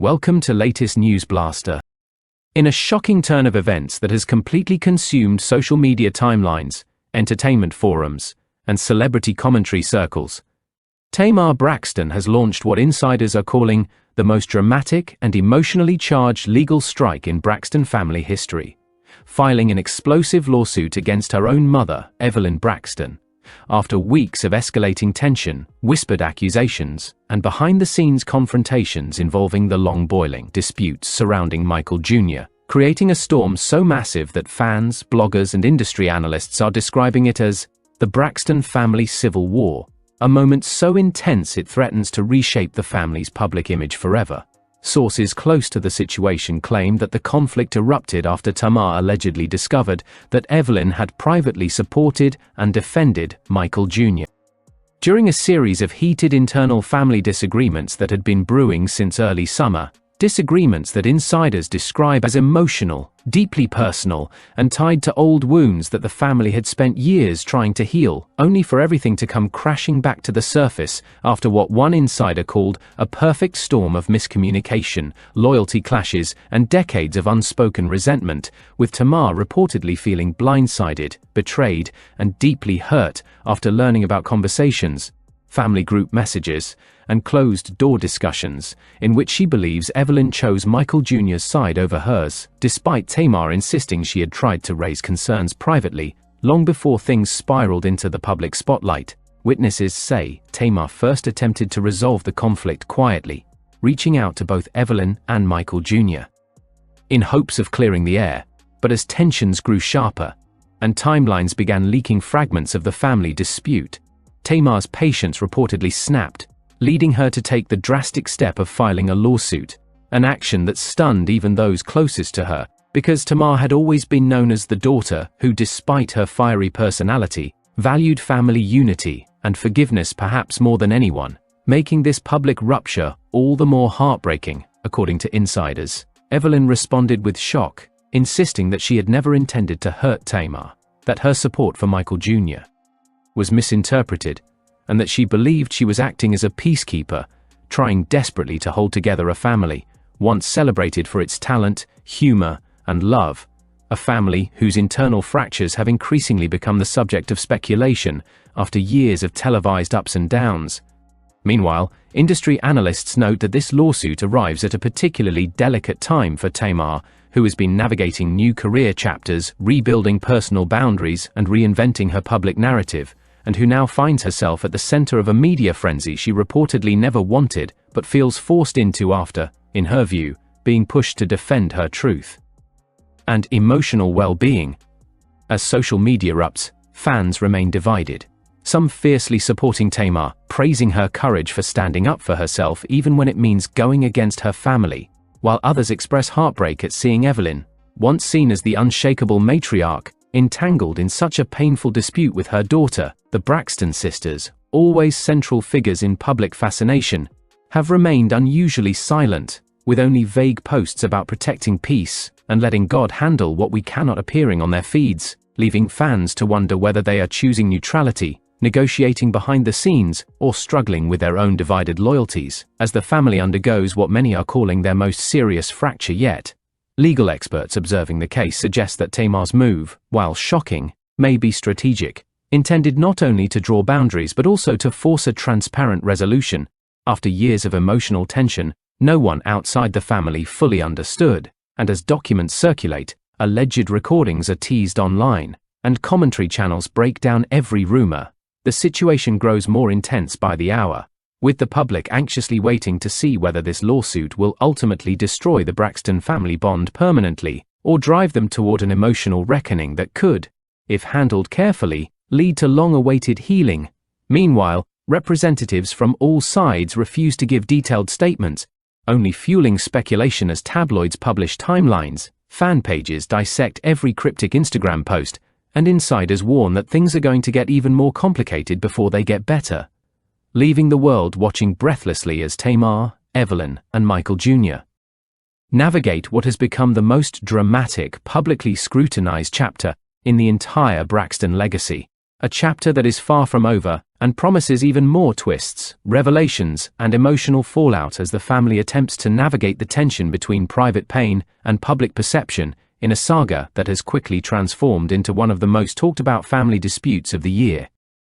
Welcome to latest News Blaster. In a shocking turn of events that has completely consumed social media timelines, entertainment forums, and celebrity commentary circles, Tamar Braxton has launched what insiders are calling the most dramatic and emotionally charged legal strike in Braxton family history, filing an explosive lawsuit against her own mother, Evelyn Braxton, after weeks of escalating tension, whispered accusations, and behind-the-scenes confrontations involving the long-boiling disputes surrounding Michael Jr., creating a storm so massive that fans, bloggers, and industry analysts are describing it as the Braxton family civil war, a moment so intense it threatens to reshape the family's public image forever. Sources close to the situation claim that the conflict erupted after Tamar allegedly discovered that Evelyn had privately supported and defended Michael Jr. During a series of heated internal family disagreements that had been brewing since early summer, disagreements that insiders describe as emotional, deeply personal, and tied to old wounds that the family had spent years trying to heal, only for everything to come crashing back to the surface after what one insider called a perfect storm of miscommunication, loyalty clashes, and decades of unspoken resentment, with Tamar reportedly feeling blindsided, betrayed, and deeply hurt after learning about conversations, family group messages, and closed-door discussions, in which she believes Evelyn chose Michael Jr.'s side over hers, despite Tamar insisting she had tried to raise concerns privately, long before things spiraled into the public spotlight. Witnesses say Tamar first attempted to resolve the conflict quietly, reaching out to both Evelyn and Michael Jr. in hopes of clearing the air, but as tensions grew sharper, and timelines began leaking fragments of the family dispute, Tamar's patience reportedly snapped, leading her to take the drastic step of filing a lawsuit, an action that stunned even those closest to her, because Tamar had always been known as the daughter who, despite her fiery personality, valued family unity and forgiveness perhaps more than anyone, making this public rupture all the more heartbreaking, according to insiders. Evelyn responded with shock, insisting that she had never intended to hurt Tamar, that her support for Michael Jr. was misinterpreted, and that she believed she was acting as a peacekeeper, trying desperately to hold together a family, once celebrated for its talent, humor, and love, a family whose internal fractures have increasingly become the subject of speculation after years of televised ups and downs. Meanwhile, industry analysts note that this lawsuit arrives at a particularly delicate time for Tamar, who has been navigating new career chapters, rebuilding personal boundaries, and reinventing her public narrative, and who now finds herself at the center of a media frenzy she reportedly never wanted but feels forced into after, in her view, being pushed to defend her truth and emotional well-being. As social media erupts, fans remain divided, some fiercely supporting Tamar, praising her courage for standing up for herself even when it means going against her family, while others express heartbreak at seeing Evelyn, once seen as the unshakable matriarch, entangled in such a painful dispute with her daughter. The Braxton sisters, always central figures in public fascination, have remained unusually silent, with only vague posts about protecting peace and letting God handle what we cannot appearing on their feeds, leaving fans to wonder whether they are choosing neutrality, negotiating behind the scenes, or struggling with their own divided loyalties, as the family undergoes what many are calling their most serious fracture yet. Legal experts observing the case suggest that Tamar's move, while shocking, may be strategic, intended not only to draw boundaries but also to force a transparent resolution. After years of emotional tension, no one outside the family fully understood, and as documents circulate, alleged recordings are teased online, and commentary channels break down every rumor, the situation grows more intense by the hour, with the public anxiously waiting to see whether this lawsuit will ultimately destroy the Braxton family bond permanently, or drive them toward an emotional reckoning that could, if handled carefully, lead to long-awaited healing. Meanwhile, representatives from all sides refuse to give detailed statements, only fueling speculation as tabloids publish timelines, fan pages dissect every cryptic Instagram post, and insiders warn that things are going to get even more complicated before they get better, leaving the world watching breathlessly as Tamar, Evelyn, and Michael Jr. navigate what has become the most dramatic, publicly scrutinized chapter in the entire Braxton legacy. a chapter that is far from over, and promises even more twists, revelations, and emotional fallout as the family attempts to navigate the tension between private pain and public perception in a saga that has quickly transformed into one of the most talked about family disputes of the year.